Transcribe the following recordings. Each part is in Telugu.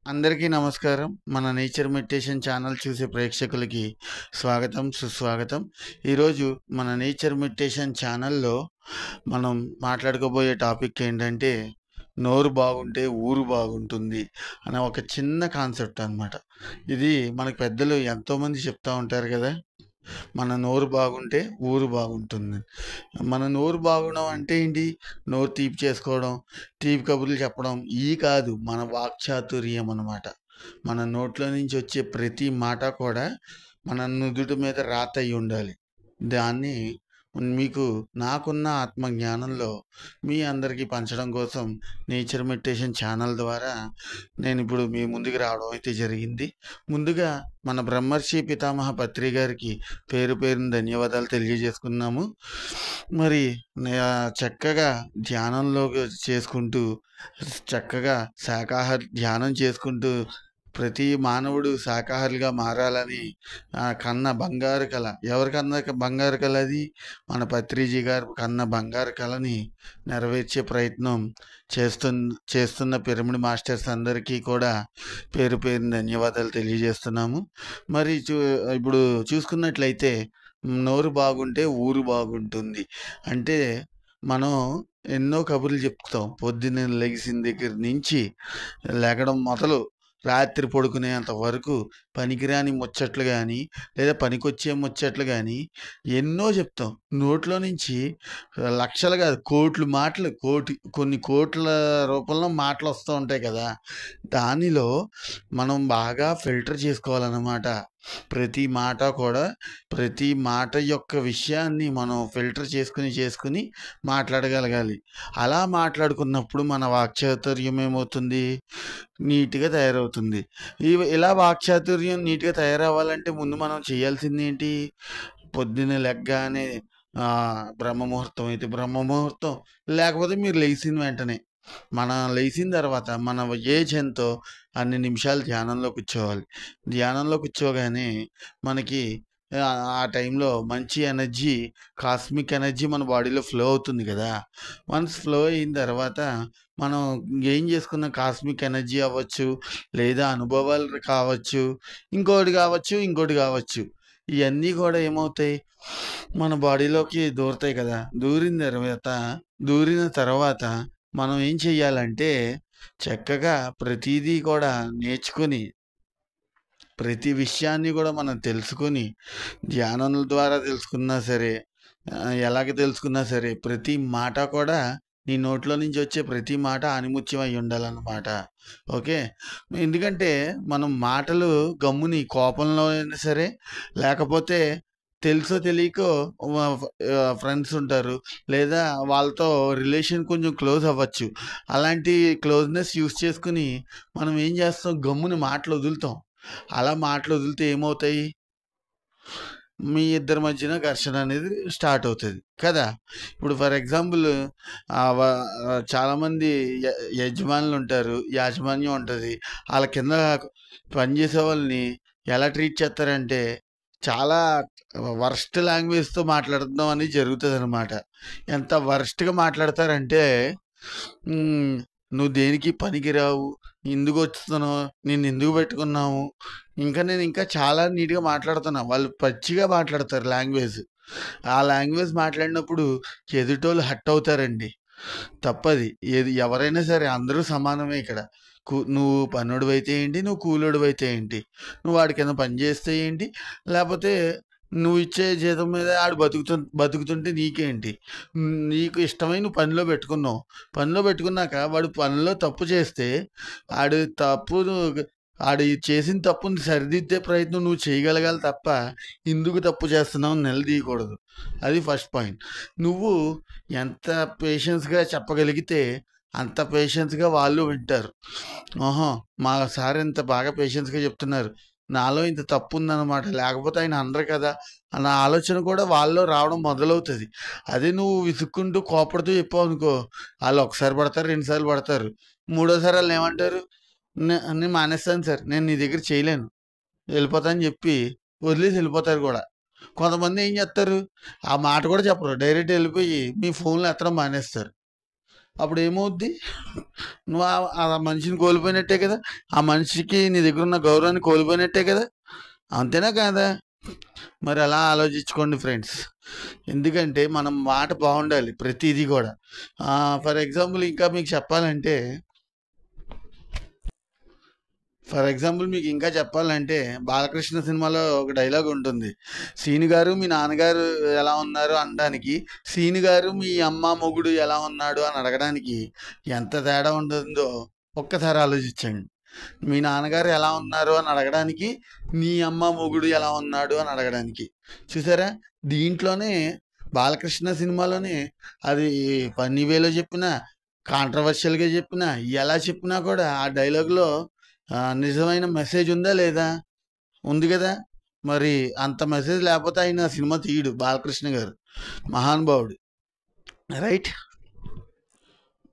అందరికీ నమస్కారం. మన నేచర్ మెడిటేషన్ ఛానల్ చూసే ప్రేక్షకులకి స్వాగతం, సుస్వాగతం. ఈరోజు మన నేచర్ మెడిటేషన్ ఛానల్‌లో మనం మాట్లాడుకోబోయే టాపిక్ ఏంటంటే, నోరు బాగుంటే ఊరు బాగుంటుంది అనే ఒక చిన్న కాన్సెప్ట్ అనమాట. ఇది మనకు పెద్దలు ఎంతోమంది చెప్తా ఉంటారు కదా! మన నోరు బాగుంటే ఊరు బాగుంటుంది. మన నోరు బాగోవడం అంటే ఏంటి? నోరు తీపి చేసుకోవడం, తీపి కబుర్లు చెప్పడం ఇయి కాదు. మన వాక్చాతుర్యం అనమాట. మన నోట్లో నుంచి వచ్చే ప్రతి మాట కూడా మన నుదుటి మీద రాత అయ్యుండాలి. దాన్ని మీకు నాకున్న ఆత్మజ్ఞానంలో మీ అందరికీ పంచడం కోసం నేచర్ మెడిటేషన్ ఛానల్ ద్వారా నేనిప్పుడు మీ ముందుకు రావడం అయితే జరిగింది. ముందుగా మన బ్రహ్మర్షి పితామహ పత్రి గారికి పేరు పేరున ధన్యవాదాలు తెలియజేసుకున్నాము. మరి చక్కగా ధ్యానంలోకి చేసుకుంటూ, చక్కగా శాకాహార ధ్యానం చేసుకుంటూ ప్రతి మానవుడు శాకాహారిగా మారాలని కన్న బంగారు కల. ఎవరు కన్న బంగారు కల అది? మన పత్రిజీ గారు కన్న బంగారు కలని నెరవేర్చే ప్రయత్నం చేస్తున్న పిరమిడ్ మాస్టర్స్ అందరికీ కూడా పేరు పేరున ధన్యవాదాలు తెలియజేస్తున్నాము. మరి ఇప్పుడు చూసుకున్నట్లయితే నోరు బాగుంటే ఊరు బాగుంటుంది. అంటే మనం ఎన్నో కబుర్లు చెప్తాం. పొద్దున్నే లెగిసిన దగ్గర నుంచి లెగడం మొదలు రాత్రి పడుకునేంత వరకు పనికిరాని ముచ్చట్లు కానీ, లేదా పనికొచ్చే ముచ్చట్లు కానీ ఎన్నో చెప్తాం. నోట్లో నుంచి లక్షలు కాదు కోట్లు మాటలు, కొన్ని కోట్ల రూపంలో మాటలు వస్తూ ఉంటాయి కదా! దానిలో మనం బాగా ఫిల్టర్ చేసుకోవాలన్నమాట. ప్రతి మాట కూడా, ప్రతి మాట యొక్క విషయాన్ని మనం ఫిల్టర్ చేసుకుని మాట్లాడగలగాలి. అలా మాట్లాడుకున్నప్పుడు మన వాక్చాతుర్యం ఏమవుతుంది? నీట్‌గా తయారవుతుంది. ఇలా వాక్చాతుర్యం నీట్‌గా తయారవ్వాలంటే ముందు మనం చేయాల్సింది ఏంటి? పొద్దున్నే లెగ్గానే బ్రహ్మముహూర్తం అయితే బ్రహ్మముహూర్తం, లేకపోతే మీరు లేచిన వెంటనే మనం లేచిన తర్వాత మన ఏజ్ ఎంతో అన్ని నిమిషాలు ధ్యానంలో కూర్చోవాలి. ధ్యానంలో కూర్చోగానే మనకి ఆ టైంలో మంచి ఎనర్జీ, కాస్మిక్ ఎనర్జీ మన బాడీలో ఫ్లో అవుతుంది కదా! వన్స్ ఫ్లో అయిన తర్వాత మనం గెయిన్ చేసుకున్న కాస్మిక్ ఎనర్జీ అవ్వచ్చు, లేదా అనుభవాలు కావచ్చు, ఇంకోటి కావచ్చు. ఇయన్నీ కూడా ఏమవుతాయి? మన బాడీలోకి దూరతాయి కదా! దూరిన తర్వాత మనం ఏం చెయ్యాలంటే, చక్కగా ప్రతీదీ కూడా నేర్చుకొని, ప్రతి విషయాన్ని కూడా మనం తెలుసుకొని, ధ్యానముల ద్వారా తెలుసుకున్నా సరే, ఎలాగ తెలుసుకున్నా సరే, ప్రతి మాట కూడా నీ నోట్లో నుంచి వచ్చే ప్రతి మాట ఆణిముత్యం అయి ఉండాలన్నమాట. ఓకే. ఎందుకంటే మనం మాటలు గమ్ముని కోపంలో అయినా సరే, లేకపోతే తెలుసో తెలియకో ఫ్రెండ్స్ ఉంటారు, లేదా వాళ్ళతో రిలేషన్ కొంచెం క్లోజ్ అవ్వచ్చు. అలాంటి క్లోజ్‌నెస్ యూజ్ చేసుకొని మనం ఏం చేస్తాం? గమ్మున మాటలు వదులుతాం. అలా మాటలు వదిలితే ఏమవుతాయి? మీ ఇద్దరి మధ్యన ఘర్షణ అనేది స్టార్ట్ అవుతది కదా! ఇప్పుడు ఫర్ ఎగ్జాంపుల్ చాలామంది యజమానులుంటారు, యాజమాన్యం ఉంటది. ఆళ్ళ కింద పనిచేసే వాళ్ళని ఎలా ట్రీట్ చేస్తారంటే, చాలా వరస్ట్ లాంగ్వేజ్‌తో మాట్లాడడం అనేది జరుగుతదనమాట. ఎంత వరస్ట్‌గా మాట్లాడతారంటే, హ్మ్. "నువ్వు దేనికి పనికిరావు. ఎందుకొస్తున్నావు? నిన్నెందుకు పెట్టుకున్నాము?" నేను ఇంకా చాలా నీట్‌గా మాట్లాడుతున్నా. వాళ్ళు పచ్చిగా మాట్లాడతారు లాంగ్వేజ్. ఆ లాంగ్వేజ్ మాట్లాడినప్పుడు ఎదుటోళ్ళు హర్ట్ అవుతారండి. తప్పది. ఎవరైనా సరే అందరూ సమానమే ఇక్కడ. నువ్వు పనోడివైతే ఏంటి? నువ్వు కూలోడివైతే ఏంటి? నువ్వు వాడి కింద పని చేస్తే ఏంటి? లేపోతే నువ్విచ్చే జీతం మీద ఆడు బతుకుతుంటే నీకేంటి? నీకు ఇష్టమై నువ్వు పనిలో పెట్టుకున్నావు. పనిలో పెట్టుకున్నాక వాడు పనిలో తప్పు చేస్తే ఆడు తప్పు ఆడు చేసిన తప్పుని సరిదిద్దే ప్రయత్నం నువ్వు చేయగలగాలి తప్ప, ఎందుకు తప్పు చేస్తున్నావు అని నిలదీయకూడదు. అది ఫస్ట్ పాయింట్. నువ్వు ఎంత పేషెన్స్‌గా చెప్పగలిగితే అంత పేషెన్స్‌గా వాళ్ళు వింటారు. ఆహా! మా సార్ ఇంత బాగా పేషెన్స్‌గా చెప్తున్నారు. నాలో ఇంత తప్పుందనమాట. లేకపోతే ఆయన అనరు కదా! అన్న ఆలోచన కూడా వాళ్ళలో రావడం మొదలవుతది. అదే నువ్వు విసుక్కుంటూ కోపడుతూ చెప్పావనుకో, ఆళ్ళు ఒకసారి పడతారు, 2 సార్లు పడతారు. మూడోసారి ఆళ్ళేమంటారు? నేను మానేస్తాను సార్. నేను నీ దగ్గర చేయలేను. వెళ్ళిపోతా అని చెప్పి వదిలేసి వెళ్ళిపోతారు కూడా. కొంతమంది ఏం చేస్తారు? ఆ మాట కూడా చెప్పరు. డైరెక్ట్ వెళ్ళిపోయి మీ ఫోన్‌లు ఎత్తడం మానేస్తారు. అప్పుడు ఏమవుద్ది? నువ్వు ఆ మనిషిని కోల్పోయినట్టే కదా, ఆ మనిషికి నీ దగ్గర ఉన్న గౌరవాన్ని కోల్పోయినట్టే కదా, అంతేనా కాదా? మరి అలా ఆలోచించుకోండి ఫ్రెండ్స్. ఎందుకంటే మనం మాట బాగుండాలి ప్రతిదీ కూడా. ఫర్ ఎగ్జాంపుల్ ఇంకా మీకు చెప్పాలంటే బాలకృష్ణ సినిమాలో ఒక డైలాగ్ ఉంటుంది. సీను గారు మీ నాన్నగారు ఎలా ఉన్నారు అనడానికి, సీను గారు మీ అమ్మ మొగుడు ఎలా ఉన్నాడు అని అడగడానికి ఎంత తేడా ఉంటుందో ఒక్కసారి ఆలోచించండి. మీ నాన్నగారు ఎలా ఉన్నారు అని అడగడానికి, నీ అమ్మ మొగుడు ఎలా ఉన్నాడు అని అడగడానికి. చూసారా? దీంట్లోనే బాలకృష్ణ సినిమాలోనే అది ఫన్నీ వేలో చెప్పినా, కాంట్రవర్షియల్గా చెప్పినా, ఎలా చెప్పినా కూడా ఆ డైలాగ్లో నిజమైన మెసేజ్ ఉందా లేదా? ఉంది కదా. మరి అంత మెసేజ్ లేకపోతే ఆయన సినిమా తీయడు బాలకృష్ణ గారు, మహానుభావుడు, రైట్?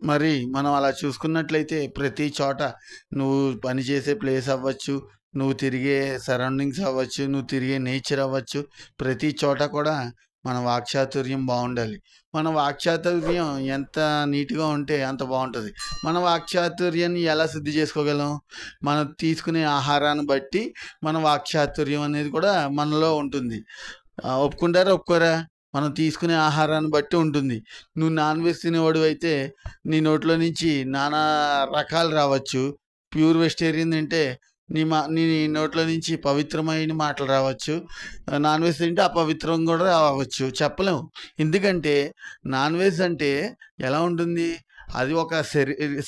మరి మనం అలా చూసుకున్నట్లయితే ప్రతి చోట నువ్వు పనిచేసే ప్లేస్ అవ్వచ్చు, నువ్వు తిరిగే సరౌండింగ్స్ అవ్వచ్చు, నువ్వు తిరిగే నేచర్ అవ్వచ్చు, ప్రతి చోట కూడా మన వాక్చాతుర్యం బాగుండాలి. మన వాక్చాతుర్యం ఎంత నీట్గా ఉంటే అంత బాగుంటుంది. మన వాక్చాతుర్యాన్ని ఎలా శుద్ధి చేసుకోగలం? మనం తీసుకునే ఆహారాన్ని బట్టి మన వాక్చాతుర్యం అనేది కూడా మనలో ఉంటుంది. ఒప్పుకుంటారా ఒప్పుకోరా? మనం తీసుకునే ఆహారాన్ని బట్టి ఉంటుంది. నువ్వు నాన్ వెజ్ తినేవాడు అయితే నీ నోట్లో నుంచి నానా రకాలు రావచ్చు. ప్యూర్ వెజిటేరియన్ తింటే నీ నోట్లో నుంచి పవిత్రమైన మాటలు రావచ్చు. నాన్ వెజ్ తింటే అపవిత్రం కూడా రావచ్చు, చెప్పలేము. ఎందుకంటే నాన్ వెజ్ అంటే ఎలా ఉంటుంది? అది ఒక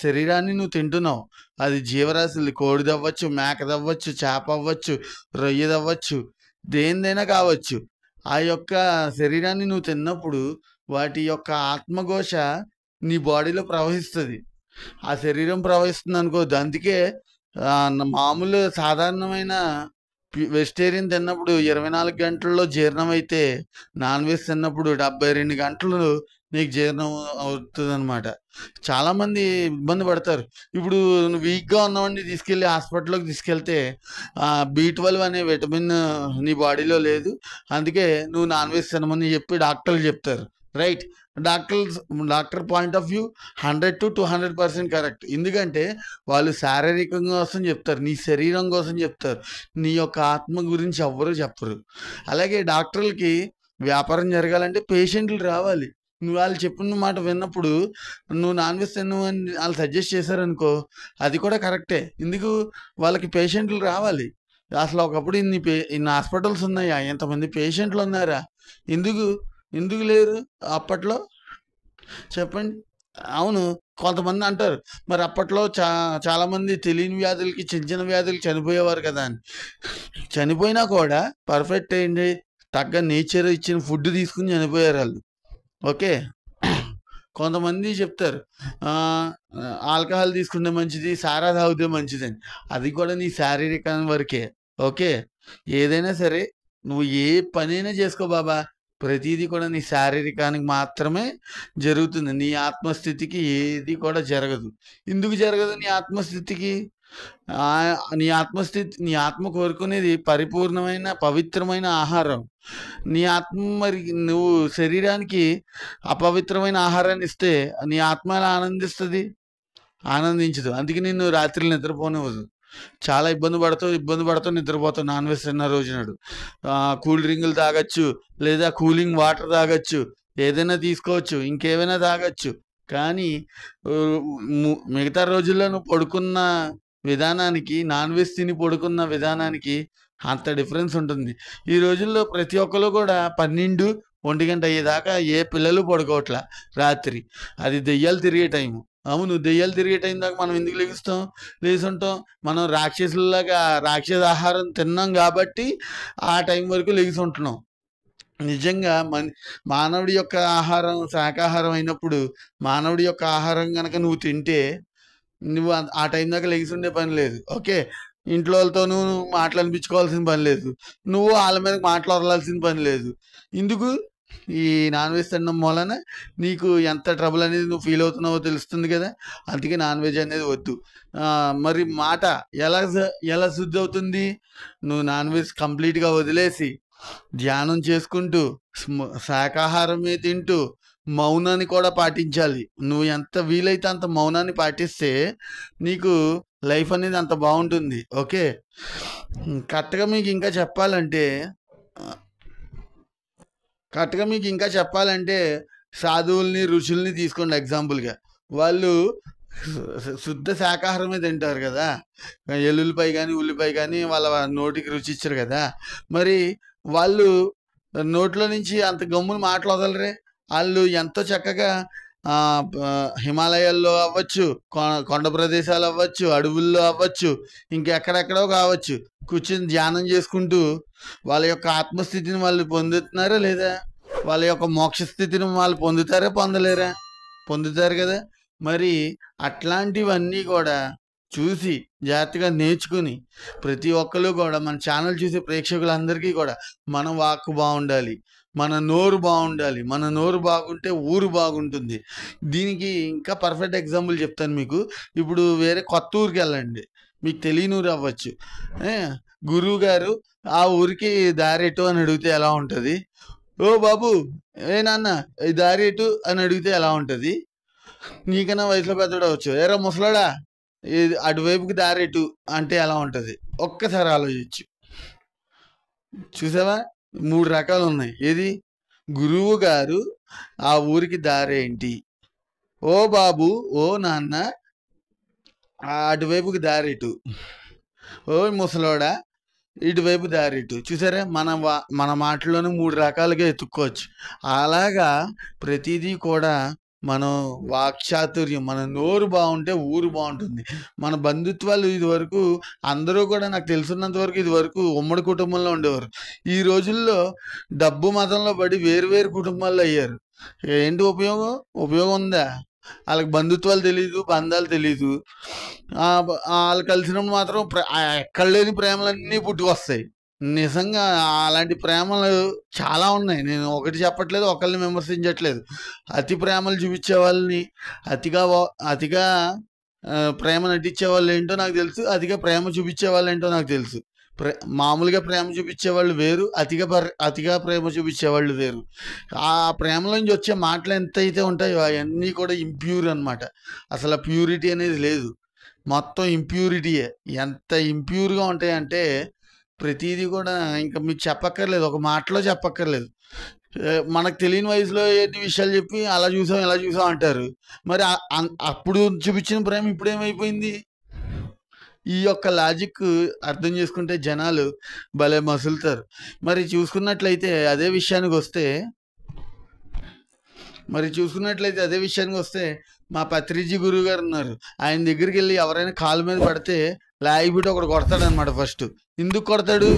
శరీరాన్ని నువ్వు తింటున్నావు. అది జీవరాశులు, కోడిదవ్వచ్చు, మేకదవ్వచ్చు, చేప అవ్వచ్చు, రొయ్యదవ్వచ్చు, దేనిదైనా కావచ్చు. ఆ యొక్క శరీరాన్ని నువ్వు తిన్నప్పుడు వాటి యొక్క ఆత్మఘోష నీ బాడీలో ప్రవహిస్తుంది. ఆ శరీరం ప్రవహిస్తుంది అనుకోవద్దు. అందుకే మామూలు సాధారణమైన వెజిటేరియన్ తిన్నప్పుడు 24 గంటల్లో జీర్ణమైతే నాన్ వెజ్ తిన్నప్పుడు 72 గంటలు నీకు జీర్ణం అవుతుందన్నమాట. చాలామంది ఇబ్బంది పడతారు. ఇప్పుడు నువ్వు వీక్గా ఉన్నవాడిని తీసుకెళ్ళి హాస్పిటల్లోకి తీసుకెళ్తే B12 అనే విటమిన్ నీ బాడీలో లేదు, అందుకే నువ్వు నాన్ వెజ్ తినమని చెప్పి డాక్టర్లు చెప్తారు, right? Doctor point of view 100 to 200% correct. ఎందుకంటే వాళ్ళు శారీరకంగా కోసం చెప్తారు, నీ శరీరం కోసం చెప్తారు, నీ యొక్క ఆత్మ గురించి ఎవ్వరూ చెప్పరు. అలాగే డాక్టర్లకి వ్యాపారం జరగాలంటే పేషెంట్లు రావాలి. నువ్వు వాళ్ళు చెప్పిన మాట విన్నప్పుడు నువ్వు నాన్ వెజ్ తిను అని వాళ్ళు సజెస్ట్ చేశారనుకో, అది కూడా కరెక్టే. ఎందుకు? వాళ్ళకి పేషెంట్లు రావాలి. అసలు ఒకప్పుడు ఇన్ని హాస్పిటల్స్ ఉన్నాయా? ఎంతమంది పేషెంట్లు ఉన్నారా? ఎందుకు లేరు అప్పట్లో? చెప్పండి. అవును. కొంతమంది అంటారు, మరి అప్పట్లో చాలామంది తెలియని వ్యాధులకి, చిన్న వ్యాధులకి చనిపోయేవారు కదా అని. చనిపోయినా కూడా పర్ఫెక్ట్ ఏంటి? తగ్గ నేచర్ ఇచ్చిన ఫుడ్ తీసుకుని చనిపోయారు వాళ్ళు. ఓకే. కొంతమంది చెప్తారు ఆల్కహాల్ తీసుకుంటే మంచిది, సారా తాగితే మంచిదని. అది కూడా నీ శారీరకం వరకే. ఓకే. ఏదైనా సరే నువ్వు ఏ పనైనా చేసుకో బాబా, ప్రతిదీ కూడా నీ శారీరకానికి మాత్రమే జరుగుతుంది. నీ ఆత్మస్థితికి ఏది కూడా జరగదు. ఎందుకు జరగదు నీ ఆత్మస్థితికి? నీ ఆత్మ కోరుకునేది పరిపూర్ణమైన పవిత్రమైన ఆహారం. నీ ఆత్మ మరి నువ్వు శరీరానికి అపవిత్రమైన ఆహారాన్ని ఇస్తే నీ ఆత్మ ఎలా ఆనందిస్తుంది? ఆనందించదు. అందుకే నిన్ను రాత్రి నిద్రపోనివ్వదు. చాలా ఇబ్బంది పడుతూ నిద్రపోతావు నాన్ వెజ్ తిన్న రోజు నాడు. కూల్ డ్రింకులు తాగొచ్చు, లేదా కూలింగ్ వాటర్ తాగొచ్చు, ఏదైనా తీసుకోవచ్చు, ఇంకేమైనా తాగొచ్చు. కానీ మిగతా రోజుల్లో నువ్వు పడుకున్న విధానానికి, నాన్ వెజ్ తిని పడుకున్న విధానానికి అంత డిఫరెన్స్ ఉంటుంది. ఈ రోజుల్లో ప్రతి ఒక్కరు కూడా 12, 1 గంట అయ్యేదాకా ఏ పిల్లలు పడుకోవట్లా రాత్రి. అది దెయ్యాలు తిరిగే టైము. అవును, దెయ్యాలు తిరిగే టైం దాకా మనం ఎందుకు లేచుంటాం? మనం రాక్షసులాగా రాక్షస ఆహారం తిన్నాం కాబట్టి ఆ టైం వరకు లెగిసి ఉంటున్నాం. నిజంగా మానవుడి యొక్క ఆహారం శాకాహారం అయినప్పుడు, మానవుడి యొక్క ఆహారం కనుక నువ్వు తింటే నువ్వు ఆ టైం దాకా లెగిసి ఉండే పని లేదు. ఓకే. ఇంట్లో వాళ్ళతో నువ్వు మాటలు అనిపించుకోవాల్సిన పని లేదు, నువ్వు వాళ్ళ మీద మాటలు వదలాల్సిన పని లేదు. ఎందుకు? ఈ నాన్ వెజ్ తినడం వలన నీకు ఎంత ట్రబుల్ అనేది నువ్వు ఫీల్ అవుతున్నావో తెలుస్తుంది కదా. అందుకే నాన్ వెజ్ అనేది వద్దు. మరి మాట ఎలా శుద్ధి అవుతుంది? నువ్వు నాన్ వెజ్ కంప్లీట్గా వదిలేసి ధ్యానం చేసుకుంటూ శాకాహారమే తింటూ మౌనాన్ని కూడా పాటించాలి. నువ్వు ఎంత వీలైతే అంత మౌనాన్ని పాటిస్తే నీకు లైఫ్ అనేది అంత బాగుంటుంది. ఓకే. కరెక్ట్గా మీకు ఇంకా చెప్పాలంటే సాధువుల్ని ఋషుల్ని తీసుకోండి ఎగ్జాంపుల్గా. వాళ్ళు శుద్ధ శాకాహారమే తింటారు కదా, ఎల్లుల్లిపాయ కానీ ఉల్లిపాయ కానీ వాళ్ళ నోటికి రుచిచ్చరు కదా. మరి వాళ్ళు నోట్లో నుంచి అంత గమ్మున మాటలు వదలరే. వాళ్ళు ఎంతో చక్కగా హిమాలయాల్లో అవ్వచ్చు, కొండ ప్రదేశాలు అవ్వచ్చు, అడవుల్లో అవ్వచ్చు, ఇంకెక్కడెక్కడో కావచ్చు, కూర్చుని ధ్యానం చేసుకుంటూ వాళ్ళ యొక్క ఆత్మస్థితిని వాళ్ళు పొందుతున్నారా లేదా? వాళ్ళ యొక్క మోక్ష స్థితిని వాళ్ళు పొందుతారా పొందలేరా? పొందుతారు కదా. మరి అట్లాంటివన్నీ కూడా చూసి జాగ్రత్తగా నేర్చుకుని ప్రతి ఒక్కరు కూడా మన ఛానల్ చూసే ప్రేక్షకులందరికీ కూడా మన వాక్కు బాగుండాలి, మన నోరు బాగుండాలి. మన నోరు బాగుంటే ఊరు బాగుంటుంది. దీనికి ఇంకా పర్ఫెక్ట్ ఎగ్జాంపుల్ చెప్తాను మీకు. ఇప్పుడు వేరే కొత్త ఊరికి వెళ్ళండి, మీకు తెలియని ఊరు అవ్వచ్చు. గురువు గారు ఆ ఊరికి దారెటు అని అడిగితే ఎలా ఉంటుంది? ఓ బాబు, ఏ నాన్న ఈ దారెటు అని అడిగితే ఎలా ఉంటుంది? నీకన్నా వయసులో పెద్దడవచ్చు, ఏరా ముసలాడా అటువైపుకి దారెటు అంటే ఎలా ఉంటుంది? ఒక్కసారి ఆలోచించు. చూసావా, 3 రకాలు ఉన్నాయి. ఏది? గురువు గారు ఆ ఊరికి దారేంటి? ఓ బాబు, ఓ నాన్న అటువైపుకి దారెటు, ఓ ముసలోడా ఇటువైపు దారెటు. చూసారా, మన మాటల్లోనే 3 రకాలుగా ఎత్తుక్కోవచ్చు. అలాగా ప్రతిదీ కూడా మనం వాక్చాతుర్యం, మన నోరు బాగుంటే ఊరు బాగుంటుంది. మన బంధుత్వాలు ఇదివరకు అందరూ కూడా నాకు తెలుసున్నంత వరకు ఇదివరకు ఉమ్మడి కుటుంబంలో ఉండేవారు. ఈ రోజుల్లో డబ్బు మతంలో పడి వేరు కుటుంబాల్లో అయ్యారు. ఏంటి ఉపయోగం? ఉపయోగం ఉందా? వాళ్ళకి బంధుత్వాలు తెలీదు, బంధాలు తెలీదు. వాళ్ళు కలిసినప్పుడు మాత్రం ఎక్కడ లేని ప్రేమలన్నీ పుట్టుకొస్తాయి. నిజంగా అలాంటి ప్రేమలు చాలా ఉన్నాయి. నేను ఒకటి చెప్పట్లేదు, ఒకరిని విమర్శించట్లేదు. అతి ప్రేమలు చూపించే వాళ్ళని, అతిగా ప్రేమ నటించే వాళ్ళు ఏంటో నాకు తెలుసు, అతిగా ప్రేమ చూపించే వాళ్ళు ఏంటో నాకు తెలుసు. మామూలుగా ప్రేమ చూపించేవాళ్ళు వేరు, అతిగా ప్రేమ చూపించేవాళ్ళు వేరు. ఆ ప్రేమలోంచి వచ్చే మాటలు ఎంతైతే ఉంటాయో అవన్నీ కూడా ఇంప్యూర్ అనమాట. అసలు ప్యూరిటీ అనేది లేదు, మొత్తం ఇంప్యూరిటీయే. ఎంత ఇంప్యూర్గా ఉంటాయంటే ప్రతిదీ కూడా ఇంకా మీకు చెప్పక్కర్లేదు, ఒక మాటలో చెప్పక్కర్లేదు. మనకు తెలియని వయసులో ఎన్ని విషయాలు చెప్పి అలా చూసాం ఇలా చూసాం అంటారు. మరి అప్పుడు చూపించిన ప్రేమ ఇప్పుడు ఏమైపోయింది? ఈ యొక్క లాజిక్ అర్థం చేసుకుంటే జనాలు భలే మసులుతారు. మరి చూసుకున్నట్లయితే అదే విషయానికి వస్తే మా పత్రిజీ గురువు గారు ఉన్నారు. ఆయన దగ్గరికి వెళ్ళి ఎవరైనా కాలు మీద పడితే లాగిపెట్టి ఒకడు కొడతాడనమాట. ఫస్ట్ ఎందుకు కొడతాడు?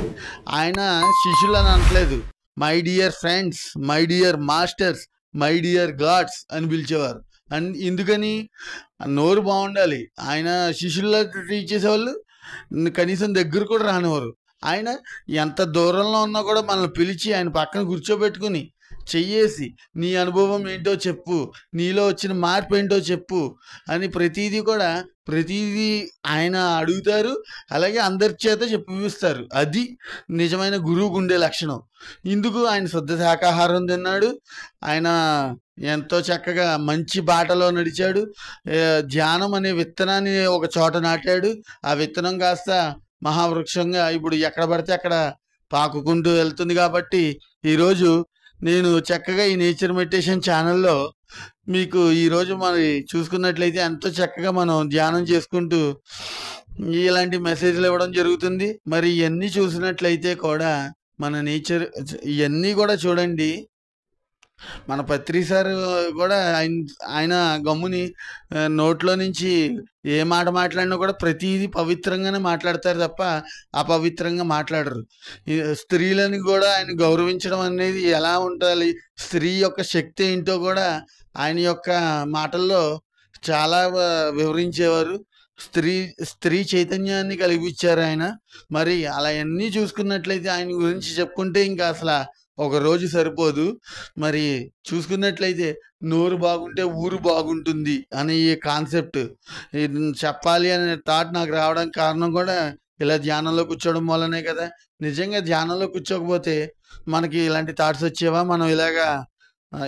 ఆయన శిష్యులు అని అనట్లేదు, my dear friends, my dear masters, my dear God's అని పిలిచేవారు. ఎందుకని? నోరు బాగుండాలి. ఆయన శిష్యుల్లో ట్రీట్ చేసేవాళ్ళు కనీసం దగ్గర కూడా రానివారు. ఆయన ఎంత దూరంలో ఉన్నా కూడా మనల్ని పిలిచి ఆయన పక్కన కూర్చోబెట్టుకుని చెయ్యేసి నీ అనుభవం ఏంటో చెప్పు, నీలో వచ్చిన మార్పు ఏంటో చెప్పు అని ప్రతిదీ ఆయన అడుగుతారు. అలాగే అందరి చేత చెప్పిస్తారు. అది నిజమైన గురువుకు ఉండే లక్షణం. ఇందుకు ఆయన శుద్ధ శాకాహారం తిన్నాడు. ఆయన ఎంతో చక్కగా మంచి బాటలో నడిచాడు. ధ్యానం అనే విత్తనాన్ని ఒక చోట నాటాడు. ఆ విత్తనం కాస్త మహావృక్షంగా ఇప్పుడు ఎక్కడ పడితే అక్కడ పాకుకుంటూ వెళ్తుంది. కాబట్టి ఈరోజు నేను చక్కగా ఈ నేచర్ మెడిటేషన్ ఛానల్లో మీకు ఈరోజు మరి చూసుకున్నట్లయితే ఎంతో చక్కగా మనం ధ్యానం చేసుకుంటూ ఇలాంటి మెసేజ్లు ఇవ్వడం జరుగుతుంది. మరి ఇవన్నీ చూసినట్లయితే కూడా మన నేచర్ ఇవన్నీ కూడా చూడండి. మన పత్రి సార్ కూడా ఆయన గమ్ముని నోట్లో నుంచి ఏ మాట మాట్లాడినా కూడా ప్రతిదీ పవిత్రంగానే మాట్లాడతారు తప్ప అపవిత్రంగా మాట్లాడరు. స్త్రీలను కూడా ఆయన గౌరవించడం అనేది ఎలా ఉండాలి, స్త్రీ యొక్క శక్తి ఏంటో కూడా ఆయన యొక్క మాటల్లో చాలా వివరించేవారు. స్త్రీ చైతన్యాన్ని కలిగించారు ఆయన. మరి అలా అన్నీ చూసుకున్నట్లయితే ఆయన గురించి చెప్పుకుంటే ఇంకా అసలు ఒక రోజు సరిపోదు. మరి చూసుకున్నట్లయితే నోరు బాగుంటే ఊరు బాగుంటుంది అనే ఈ కాన్సెప్ట్ చెప్పాలి అనే థాట్ నాకు రావడానికి కారణం కూడా ఇలా ధ్యానంలో కూర్చోవడం వల్లనే కదా. నిజంగా ధ్యానంలో కూర్చోకపోతే మనకి ఇలాంటి థాట్స్ వచ్చేవా? మనం ఇలాగా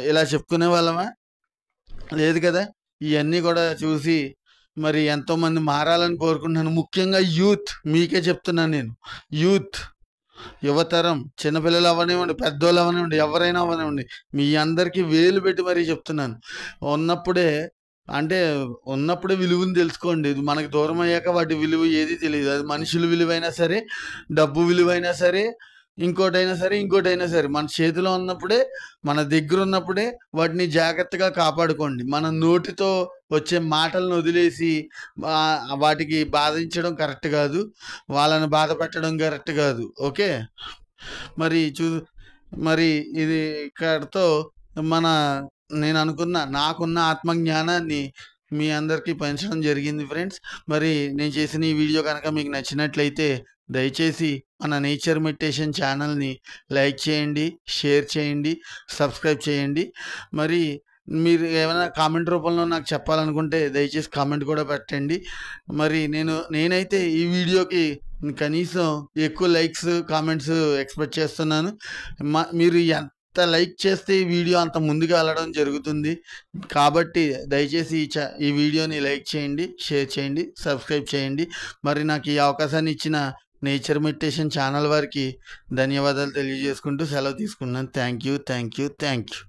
ఇలా చెప్పుకునే వాళ్ళమా? లేదు కదా! ఇయన్నీ కూడా చూసి మరి ఎంతోమంది మారాలని కోరుకుంటున్నాను. ముఖ్యంగా యూత్ మీకే చెప్తున్నాను నేను. యూత్, యువతరం, చిన్నపిల్లలు అవ్వనివ్వండి, పెద్దోళ్ళు అవ్వనివ్వండి, ఎవరైనా అవ్వనివ్వండి, మీ అందరికీ వేలు పెట్టి మరీ చెప్తున్నాను. ఉన్నప్పుడే అంటే ఉన్నప్పుడే విలువను తెలుసుకోండి. ఇది మనకు దూరం అయ్యాక వాటి విలువ ఏది తెలీదు. అది మనుషుల విలువైనా సరే, డబ్బు విలువైనా సరే, ఇంకోటైనా సరే, ఇంకోటైనా సరే. మన చేతిలో ఉన్నప్పుడే, మన దగ్గరున్నప్పుడే వాటిని జాగ్రత్తగా కాపాడుకోండి. మన నోటితో వచ్చే మాటలను వదిలేసి వాటికి బాధించడం కరెక్ట్ కాదు. వాళ్ళని బాధ పెట్టడం కరెక్ట్ కాదు. ఓకే. మరి మరి ఇది ఇక్కడితో మన నేను అనుకున్న నాకున్న ఆత్మజ్ఞానాన్ని మీ అందరికీ పంచడం జరిగింది ఫ్రెండ్స్. మరి నేను చేసిన ఈ వీడియో కనుక మీకు నచ్చినట్లయితే దయచేసి మన నేచర్ మెడిటేషన్ ఛానల్ని లైక్ చేయండి, షేర్ చేయండి, సబ్స్క్రైబ్ చేయండి. మరి మీరు ఏమైనా కామెంట్ రూపంలో నాకు చెప్పాలనుకుంటే దయచేసి కామెంట్ కూడా పెట్టండి. మరి నేనైతే ఈ వీడియోకి కనీసం ఎక్కువ లైక్స్, కామెంట్స్ ఎక్స్పెక్ట్ చేస్తున్నాను. మీరు ఎంత లైక్ చేస్తే ఈ వీడియో అంత ముందుకు వెళ్ళడం జరుగుతుంది. కాబట్టి దయచేసి ఈ వీడియోని లైక్ చేయండి, షేర్ చేయండి, సబ్స్క్రైబ్ చేయండి. మరి నాకు ఈ అవకాశాన్ని ఇచ్చిన నేచర్ మెడిటేషన్ ఛానల్ వారికి ధన్యవాదాలు తెలియజేసుకుంటూ సెలవు తీసుకున్నాను. Thank you.